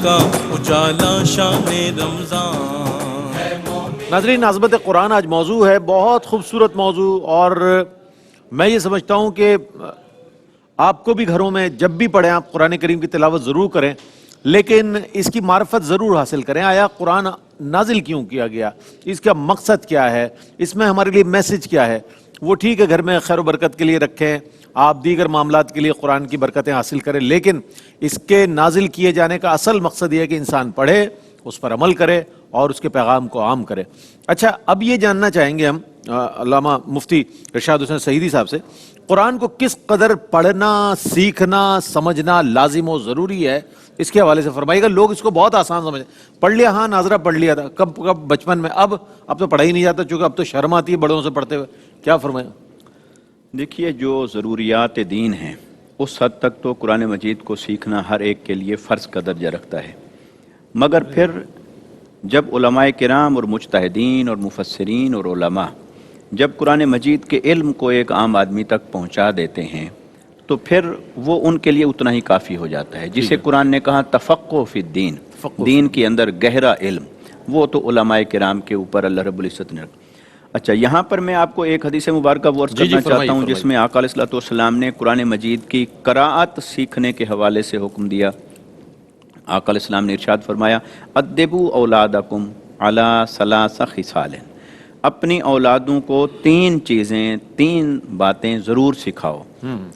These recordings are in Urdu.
کا اجالا شان رمضان. ناظرین، عظمت قرآن آج موضوع ہے، بہت خوبصورت موضوع، اور میں یہ سمجھتا ہوں کہ آپ کو بھی گھروں میں جب بھی پڑھیں آپ قرآن کریم کی تلاوت ضرور کریں، لیکن اس کی معرفت ضرور حاصل کریں. آیا قرآن نازل کیوں کیا گیا، اس کا مقصد کیا ہے، اس میں ہمارے لیے میسج کیا ہے. وہ ٹھیک ہے گھر میں خیر و برکت کے لیے رکھیں، آپ دیگر معاملات کے لیے قرآن کی برکتیں حاصل کریں، لیکن اس کے نازل کیے جانے کا اصل مقصد یہ ہے کہ انسان پڑھے، اس پر عمل کرے اور اس کے پیغام کو عام کرے. اچھا، اب یہ جاننا چاہیں گے ہم علامہ مفتی ارشاد حسین سعیدی صاحب سے، قرآن کو کس قدر پڑھنا، سیکھنا، سمجھنا لازم و ضروری ہے، اس کے حوالے سے فرمائیے گا. لوگ اس کو بہت آسان سمجھیں، پڑھ لیا، ہاں ناظرہ پڑھ لیا تھا کب بچپن میں، اب تو پڑھا ہی نہیں جاتا چونکہ اب تو شرم آتی ہے بڑوں سے پڑھتے ہوئے. کیا فرمائیں؟ دیکھیے، جو ضروریات دین ہیں اس حد تک تو قرآن مجید کو سیکھنا ہر ایک کے لیے فرض کا درجہ رکھتا ہے، مگر پھر جب علماء کرام اور مجتہدین اور مفسرین اور علماء جب قرآن مجید کے علم کو ایک عام آدمی تک پہنچا دیتے ہیں تو پھر وہ ان کے لیے اتنا ہی کافی ہو جاتا ہے. جسے قرآن نے کہا تفقہ فی الدین، دین کے اندر گہرا علم، وہ تو علماء کرام کے اوپر اللہ رب العزت نے رکھا. اچھا، یہاں پر میں آپ کو ایک حدیث مبارکہ ورد کرنا چاہتا ہوں جس میں آقا علیہ الصلوۃ والسلام نے قرآن مجید کی قراءت سیکھنے کے حوالے سے حکم دیا. آقا علیہ السلام نے ارشاد فرمایا، ادبوا اولادکم علی ثلاث خصال، اپنی اولادوں کو تین باتیں ضرور سکھاؤ.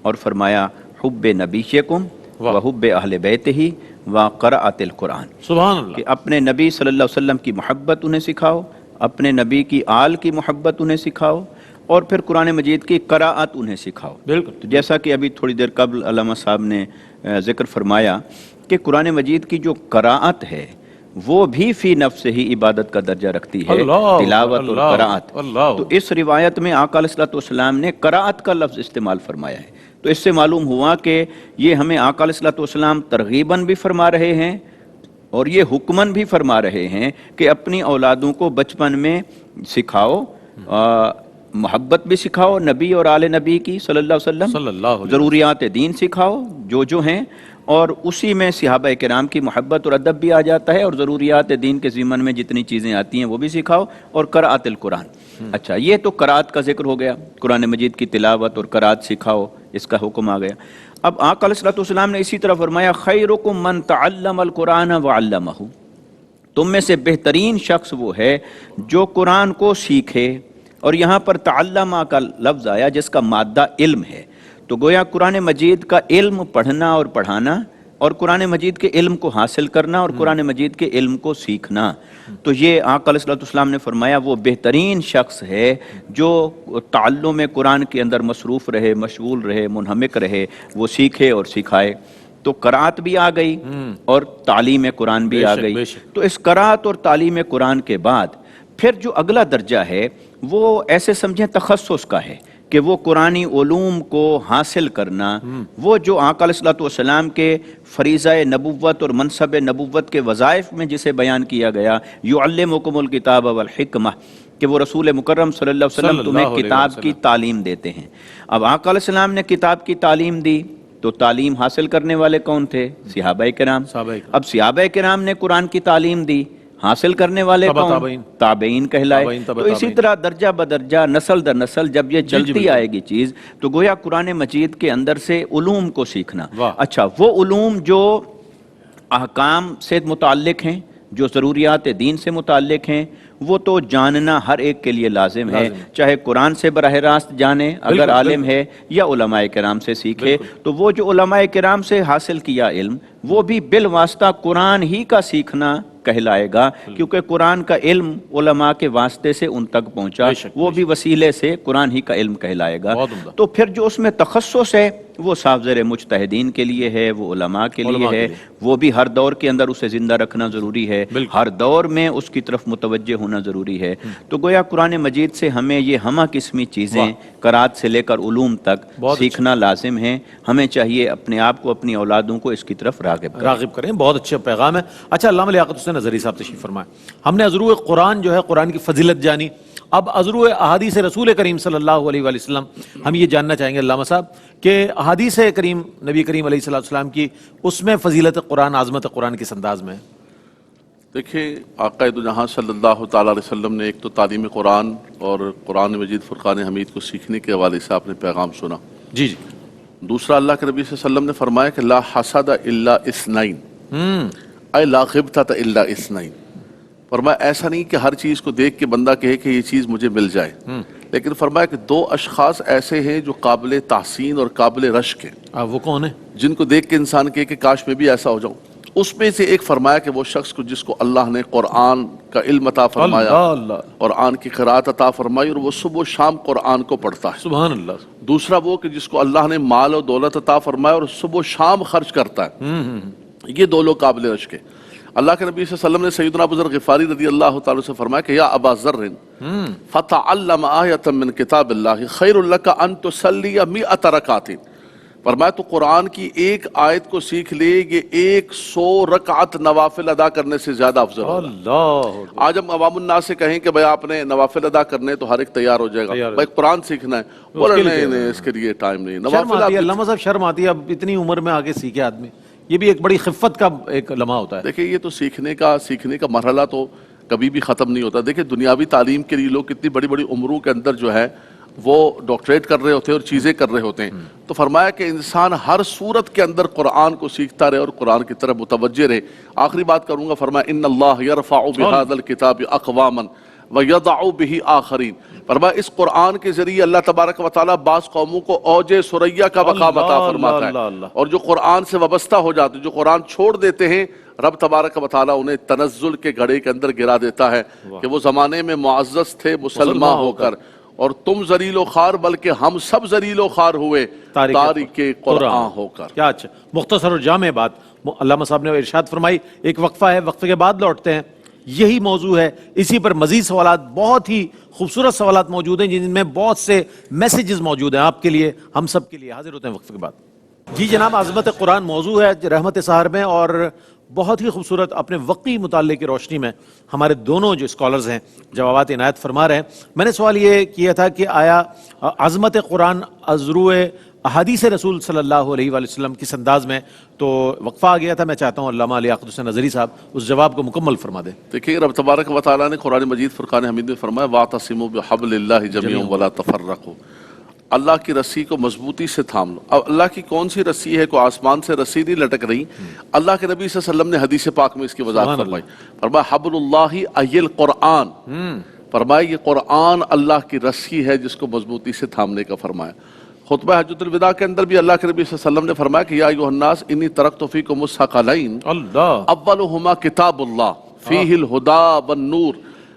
اور فرمایا حب نبیکم و حب اہل بیتہ و قراءت القرآن. سبحان اللہ. کہ اپنے نبی صلی اللہ علیہ وسلم کی محبت انہیں سکھاؤ، اپنے نبی کی آل کی محبت انہیں سکھاؤ، اور پھر قرآن مجید کی قراءت انہیں سکھاؤ. بالکل. تو جیسا کہ ابھی تھوڑی دیر قبل علامہ صاحب نے ذکر فرمایا کہ قرآن مجید کی جو قراءت ہے وہ بھی فی نفس ہی عبادت کا درجہ رکھتی ہے، تلاوت اور قراءت. تو اس روایت میں آقا علیہ الصلوۃ والسلام نے قراءت کا لفظ استعمال فرمایا ہے. تو اس سے معلوم ہوا کہ یہ ہمیں آقا علیہ الصلوۃ والسلام ترغیباً بھی فرما رہے ہیں اور یہ حکماً بھی فرما رہے ہیں کہ اپنی اولادوں کو بچپن میں سکھاؤ، محبت بھی سکھاؤ نبی اور آل نبی کی صلی اللہ علیہ وسلم، ضروریات دین سکھاؤ جو ہیں، اور اسی میں صحابہ کرام کی محبت اور ادب بھی آ جاتا ہے، اور ضروریات دین کے ضمن میں جتنی چیزیں آتی ہیں وہ بھی سکھاؤ، اور قراءت القرآن. اچھا، یہ تو قراءت کا ذکر ہو گیا، قرآن مجید کی تلاوت اور قراءت سکھاؤ، اس کا حکم آ گیا. اب آقا علیہ الصلوۃ والسلام نے اسی طرح فرمایا، خیرکم من تعلم القرآن وعلمہ، تم میں سے بہترین شخص وہ ہے جو قرآن کو سیکھے. اور یہاں پر تعلمہ کا لفظ آیا جس کا مادہ علم ہے، تو گویا قرآن مجید کا علم پڑھنا اور پڑھانا، اور قرآن مجید کے علم کو حاصل کرنا اور قرآن مجید کے علم کو سیکھنا. تو یہ آقا علیہ الصلوۃ والسلام نے فرمایا وہ بہترین شخص ہے جو تعلم قرآن کے اندر مصروف رہے، مشغول رہے، منہمک رہے، وہ سیکھے اور سکھائے. تو قراءت بھی آ گئی اور تعلیم قرآن بھی آ گئی. تو اس قراءت اور تعلیم قرآن کے بعد پھر جو اگلا درجہ ہے وہ ایسے سمجھیں تخصص کا ہے کہ وہ قرآنی علوم کو حاصل کرنا، وہ جو آقا علیہ الصلوۃ والسلام کے فریضہ نبوت اور منصب نبوت کے وظائف میں جسے بیان کیا گیا، یعلمکم الکتاب والحکمہ، کہ وہ رسول مکرم صلی اللہ علیہ وسلم تمہیں کتاب کی تعلیم دیتے ہیں. اب آقا علیہ السلام نے کتاب کی تعلیم دی تو تعلیم حاصل کرنے والے کون تھے؟ صحابہ کرام. اب صحابہ کرام نے قرآن کی تعلیم دی، حاصل کرنے والے کون؟ تابعین کہلائے. تو اسی طرح درجہ بدرجہ، نسل در نسل جب یہ چلتی آئے گی چیز، تو گویا قرآن مجید کے اندر سے علوم کو سیکھنا. اچھا، وہ علوم جو احکام سے متعلق ہیں، جو ضروریات دین سے متعلق ہیں، وہ تو جاننا ہر ایک کے لیے لازم ہے، چاہے قرآن سے براہ راست جانے اگر عالم ہے، یا علماء کرام سے سیکھے. تو وہ جو علماء کرام سے حاصل کیا علم، وہ بھی بالواسطہ قرآن ہی کا سیکھنا کہلائے گا، کیونکہ قرآن کا علم علماء کے واسطے سے ان تک پہنچا، وہ بھی وسیلے سے قرآن ہی کا علم کہلائے گا. تو پھر جو اس میں تخصص ہے وہ صاف زیر مجتہدین کے لیے ہے، وہ علماء کے لیے ہے، وہ بھی ہر دور کے اندر اسے زندہ رکھنا ضروری ہے، ہر دور میں اس کی طرف متوجہ ہونا ضروری ہے. تو گویا قرآن مجید سے ہمیں یہ ہمہ قسمی چیزیں قرات سے لے کر علوم تک سیکھنا لازم ہے. ہمیں چاہیے اپنے آپ کو، اپنی اولادوں کو اس کی طرف راغب کریں. بہت اچھا پیغام ہے. اچھا، علامہ لیاقت حسین اظہری صاحب تشریف فرمائیں. ہم نے عذرو قرآن جو ہے، قرآن کی فضیلت جانی، اب ازرو احادیث رسول کریم صلی اللہ علیہ وآلہ وسلم ہم یہ جاننا چاہیں گے علامہ صاحب کہ احادیث کریم نبی کریم علیہ السلام کی اس میں فضیلت قرآن، عظمت قرآن کس انداز میں ہے؟ دیکھیں آقا دو جہاں صلی اللہ تعالیٰ علیہ وسلم نے ایک تو تعلیم قرآن اور قرآن مجید فرقان حمید کو سیکھنے کے حوالے سے آپ نے پیغام سنا. جی جی. دوسرا اللہ کے نبی صلی اللہ علیہ وسلم نے فرمایا کہ لا حسد الا اثنین اے لا غبطۃ الا اثنین. فرمایا ایسا نہیں کہ ہر چیز کو دیکھ کے بندہ کہے کہ یہ چیز مجھے مل جائے، لیکن فرمایا کہ دو اشخاص ایسے ہیں جو قابل تحسین اور قابل رشک ہیں. وہ کون ہے؟ جن کو دیکھ کے انسان کہے کہ کاش میں بھی ایسا ہو جاؤں. اس میں سے ایک فرمایا کہ وہ شخص کو جس کو اللہ نے قرآن کا علم عطا فرمایا، قرآن کی قرأت عطا فرمائی اور وہ صبح و شام قرآن کو پڑھتا ہے. سبحان اللہ. دوسرا وہ کہ جس کو اللہ نے مال و دولت عطا فرمایا اور صبح و شام خرچ کرتا ہے. یہ دو لوگ قابل رشک ہیں. اللہ کے نبی صلی اللہ علیہ وسلم نے سیدنا ابو ذر غفاری رضی اللہ تعالیٰ سے فرمایا کہ یا ابا ذر فتعلم آیۃ من کتاب اللہ خیر لک ان تصلی 100 رکعۃ. فرمایا تو قرآن کی ایک آیت کو سیکھ لے، یہ 100 رکعت نوافل ادا کرنے سے زیادہ افضل ہوگا. آج ہم عوام الناس سے کہیں کہ بھائی آپ نے نوافل ادا کرنے تو ہر ایک تیار ہو جائے گا، بھائی قرآن سیکھنا ہے، بولے نہیں اس کے لیے ٹائم نہیں. نوافل علامہ صاحب شرم آتی ہے اب اتنی عمر میں آگے سیکھے آدمی، یہ بھی ایک بڑی خفت کا ایک لمحہ ہوتا ہے. دیکھیں یہ تو سیکھنے کا مرحلہ تو کبھی بھی ختم نہیں ہوتا. دیکھیں دنیاوی تعلیم کے لیے لوگ کتنی بڑی بڑی عمروں کے اندر جو ہے وہ ڈاکٹریٹ کر رہے ہوتے ہیں اور چیزیں کر رہے ہوتے ہیں. تو فرمایا کہ انسان ہر صورت کے اندر قرآن کو سیکھتا رہے اور قرآن کی طرف متوجہ رہے. آخری بات کروں گا. فرمایا ان اللہ یرفع بہذا الکتاب اقواما ویضع بہ آخرین. فرمایا اس قرآن کے ذریعے اللہ تبارک و تعالیٰ بعض قوموں کو اوج ثریا کا مقام عطا فرماتا ہے، اور جو قرآن سے وابستہ ہو جاتے ہیں، جو قرآن چھوڑ دیتے ہیں، رب تبارک و تعالیٰ انہیں تنزل کے گڑھے کے اندر گرا دیتا ہے کہ وہ زمانے میں معزز تھے مسلمان ہو کر، اور تم ذلیل و خوار بلکہ ہم سب ذلیل و خوار ہوئے تارک قرآن ہو کر. کیا اچھا مختصر اور جامع بات علامہ صاحب نے ارشاد فرمائی. ایک وقفہ ہے، وقفے کے بعد لوٹتے ہیں. یہی موضوع ہے، اسی پر مزید سوالات، بہت ہی خوبصورت سوالات موجود ہیں جن میں بہت سے میسیجز موجود ہیں آپ کے لیے، ہم سب کے لیے. حاضر ہوتے ہیں وقفے کے بعد. جی جناب، عظمت قرآن موضوع ہے رحمت سحر میں، اور بہت ہی خوبصورت اپنے وقی مطالعے کی روشنی میں ہمارے دونوں جو اسکالرز ہیں جوابات عنایت فرما رہے ہیں. میں نے سوال یہ کیا تھا کہ آیا عظمت قرآن ازرو احادیث رسول صلی اللہ علیہ وآلہ وسلم کس انداز میں؟ تو وقفہ آ گیا تھا. میں چاہتا ہوں علامہ لیاقت حسین نظری صاحب اس جواب کو مکمل فرما دیں. دیکھیے رب تبارک و تعالیٰ نے قرآن مجید فرقان حمید میں فرمایا واعتصموا بحبل اللہ جميعا ولا تفرقوا. اللہ کی رسی کو مضبوطی سے تھام لو. اب اللہ کی کون سی رسی ہے؟ کوئی آسمان سے رسی نہیں لٹک رہی. اللہ کے نبی صلی اللہ علیہ وسلم نے حدیث پاک میں اس کی وضاحت فرمائی. فرمایا حبل اللہ ای القرآن. فرمایا یہ قرآن اللہ کی رسی ہے جس کو مضبوطی سے تھامنے کا فرمایا. خطبہ حجۃ الوداع کے اندر بھی اللہ کے نبی صلی اللہ علیہ وسلم نے فرمایا کہ یا ایھا الناس انی ترکت فیکم الثقلین اولہما کتاب اللہ فیہ الہدی والنور.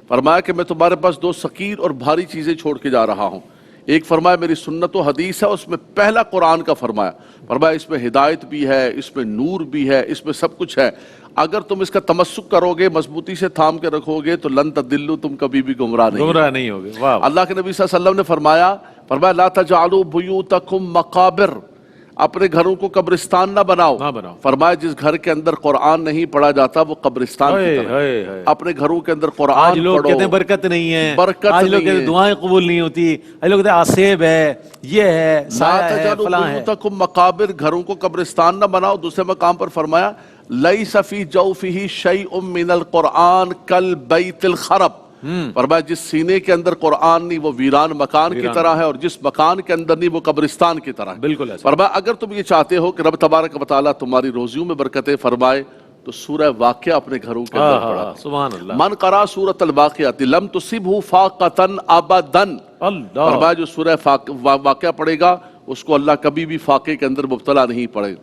فرمایا کہ میں تمہارے پاس دو ثقیل اور بھاری چیزیں چھوڑ کے جا رہا ہوں. ایک فرمایا میری سنت و حدیث ہے، اس میں پہلا قرآن کا فرمایا. فرمایا اس میں ہدایت بھی ہے، اس میں نور بھی ہے، اس میں سب کچھ ہے. اگر تم اس کا تمسک کرو گے، مضبوطی سے تھام کے رکھو گے تو لن تضلوا، تم کبھی بھی گمراہ نہیں ہوگے. اللہ کے نبی صلی اللہ علیہ وسلم نے فرمایا لا تجعلوا بیوتکم مقابر. اپنے گھروں کو قبرستان نہ بناؤ. فرمایا جس گھر کے اندر قرآن نہیں پڑھا جاتا وہ قبرستان کی طرح. اپنے گھروں کے اندر قرآن پڑھو. لوگ کہتے ہیں برکت نہیں ہے، برکت لوگ کہتے ہیں دعائیں قبول نہیں ہوتی، لوگ کہتے ہیں آسیب ہے، یہ ہے، سایہ ہے، فلاں ہے. بیوتکم مقابر، گھروں کو قبرستان نہ بناؤ. دوسرے مقام پر فرمایا لیس فی جوفہ شیء من القرآن کالبیت الخرب. فرمایا جس سینے کے اندر قرآن نہیں وہ ویران مکان کی طرح ہے، اور جس مکان کے اندر نہیں وہ قبرستان کی طرح ہے. بالکل. فرمایا اگر تم یہ چاہتے ہو کہ رب تبارک و تعالیٰ تمہاری روزیوں میں برکتیں فرمائے تو سورہ واقعہ اپنے گھروں کے اندر پڑھا. سبحان اللہ. من قرأ سورۃ الواقعۃ لم تصبہ فاقۃ ابدا. فرمایا جو سورہ واقعہ پڑھے گا اس کو اللہ کبھی بھی فاقے کے اندر مبتلا نہیں پڑے.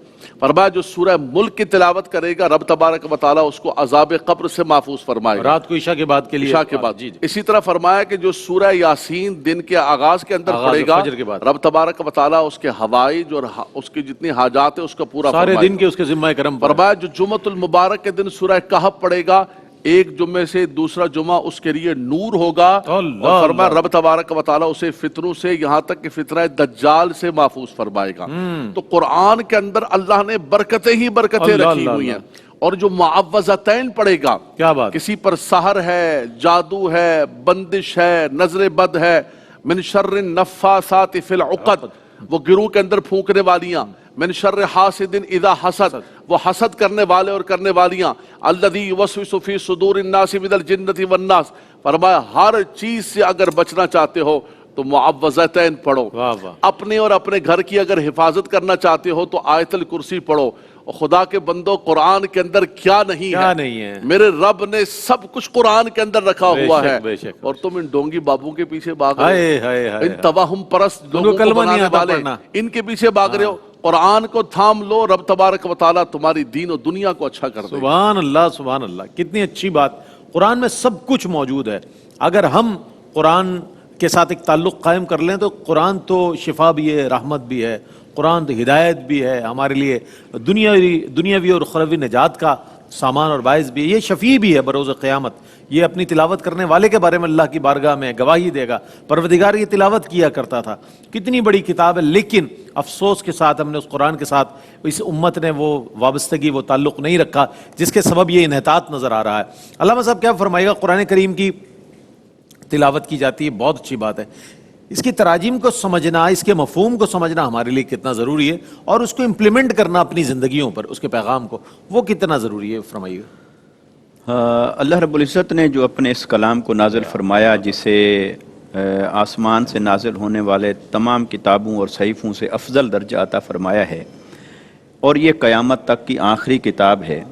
فرمایا جو سورہ ملک کی تلاوت کرے گا رب تبارک و تعالیٰ اس کو عذاب قبر سے محفوظ فرمائے گا رات کو عشاء کے بعد کے لیے. عشاء کے بعد. اسی طرح فرمایا کہ جو سورہ یاسین دن کے آغاز کے اندر پڑھے گا رب تبارک و تعالیٰ اس کے حوائج اور اس کی جتنی حاجات ہیں اس کا پورا سارے دن کے اس کے ذمہ کرم. فرمایا جو جمعۃ المبارک کے دن سورہ کہف پڑھے گا ایک جمعے سے دوسرا جمعہ اس کے لیے نور ہوگا. اور فرمایا رب تبارک و تعالیٰ اسے فتنوں سے یہاں تک کہ فتنہ دجال سے محفوظ فرمائے گا. تو قرآن کے اندر اللہ نے برکتیں ہی برکتیں رکھی ہوئی ہیں. اور جو معوذتین پڑھے گا، کیا بات؟ کسی پر سحر ہے، جادو ہے، بندش ہے، نظر بد ہے، من شر النفاثات فی العقد، وہ گروہ کے اندر پھونکنے والیاں، من شر حاسد اذا حسد، وہ حسد کرنے والے اور کرنے والیاں، الذی یوسوس فی صدور الناس من الجنۃ والناس، فرمایا ہر چیز سے اگر بچنا چاہتے ہو تو معوذتین پڑھو. واہ واہ. اپنے اور اپنے گھر کی اگر حفاظت کرنا چاہتے ہو تو آیت الکرسی پڑھو. اور خدا کے بندو قرآن کے اندر کیا نہیں ہے؟ میرے رب نے سب کچھ قرآن کے اندر رکھا ہوا ہے، اور تم ان ڈونگی بابوں کے پیچھے بھاگ رہے ہو، ان توہم پرست لوگوں کو بنانے والے ان کے پیچھے بھاگ رہے ہو. قرآن کو تھام لو، رب تبارک و تعالیٰ تمہاری دین و دنیا کو اچھا کر دے. سبحان اللہ سبحان اللہ، کتنی اچھی بات. قرآن میں سب کچھ موجود ہے. اگر ہم قرآن کے ساتھ ایک تعلق قائم کر لیں تو قرآن تو شفا بھی ہے، رحمت بھی ہے، قرآن تو ہدایت بھی ہے ہمارے لیے، دنیاوی اور اخروی نجات کا سامان اور باعث بھی ہے، یہ شفیع بھی ہے بروز قیامت. یہ اپنی تلاوت کرنے والے کے بارے میں اللہ کی بارگاہ میں گواہی دے گا. پروردگار یہ تلاوت کیا کرتا تھا. کتنی بڑی کتاب ہے، لیکن افسوس کے ساتھ ہم نے اس قرآن کے ساتھ اس امت نے وہ وابستگی، وہ تعلق نہیں رکھا، جس کے سبب یہ انحطاط نظر آ رہا ہے. علامہ صاحب کیا فرمائے گا؟ قرآن کریم کی تلاوت کی جاتی ہے، بہت اچھی بات ہے. اس کی تراجیم کو سمجھنا، اس کے مفہوم کو سمجھنا ہمارے لیے کتنا ضروری ہے، اور اس کو امپلیمنٹ کرنا اپنی زندگیوں پر، اس کے پیغام کو، وہ کتنا ضروری ہے، فرمائیے گا. اللہ رب العزت نے جو اپنے اس کلام کو نازل فرمایا، جسے آسمان سے نازل ہونے والے تمام کتابوں اور صحیفوں سے افضل درجہ عطا فرمایا ہے، اور یہ قیامت تک کی آخری کتاب ہے،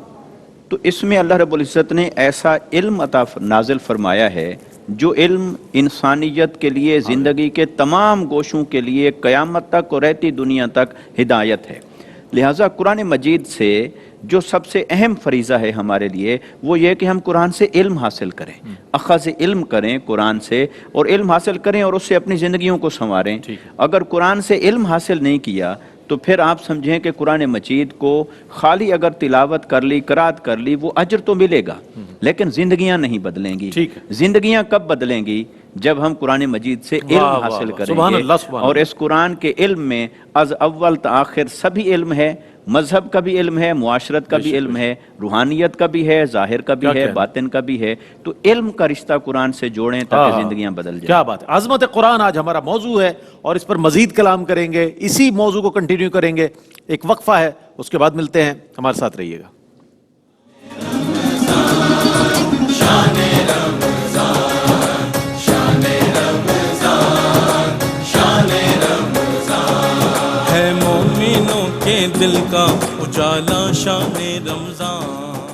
تو اس میں اللہ رب العزت نے ایسا علم نازل فرمایا ہے جو علم انسانیت کے لیے، زندگی کے تمام گوشوں کے لیے قیامت تک اور رہتی دنیا تک ہدایت ہے. لہٰذا قرآن مجید سے جو سب سے اہم فریضہ ہے ہمارے لیے وہ یہ کہ ہم قرآن سے علم حاصل کریں، اخذ علم کریں قرآن سے، اور علم حاصل کریں اور اس سے اپنی زندگیوں کو سنواریں. اگر قرآن سے علم حاصل نہیں کیا تو پھر آپ سمجھیں کہ قرآن مجید کو خالی اگر تلاوت کر لی، قرات کر لی، وہ اجر تو ملے گا، لیکن زندگیاں نہیں بدلیں گی. زندگیاں کب بدلیں گی؟ جب ہم قرآن مجید سے علم حاصل کریں گے. اور اس قرآن کے علم میں از اول تا آخر سبھی علم ہے، مذہب کا بھی علم ہے، معاشرت کا بھی علم ہے، روحانیت کا بھی ہے، ظاہر کا بھی ہے، باطن کا بھی ہے. تو علم کا رشتہ قرآن سے جوڑیں تاکہ زندگیاں بدل جائیں. کیا بات ہے. عظمت قرآن آج ہمارا موضوع ہے، اور اس پر مزید کلام کریں گے، اسی موضوع کو کنٹینیو کریں گے. ایک وقفہ ہے، اس کے بعد ملتے ہیں. ہمارے ساتھ رہیے گا. ہے مومنوں کے دل کا اجالا شان رمضان.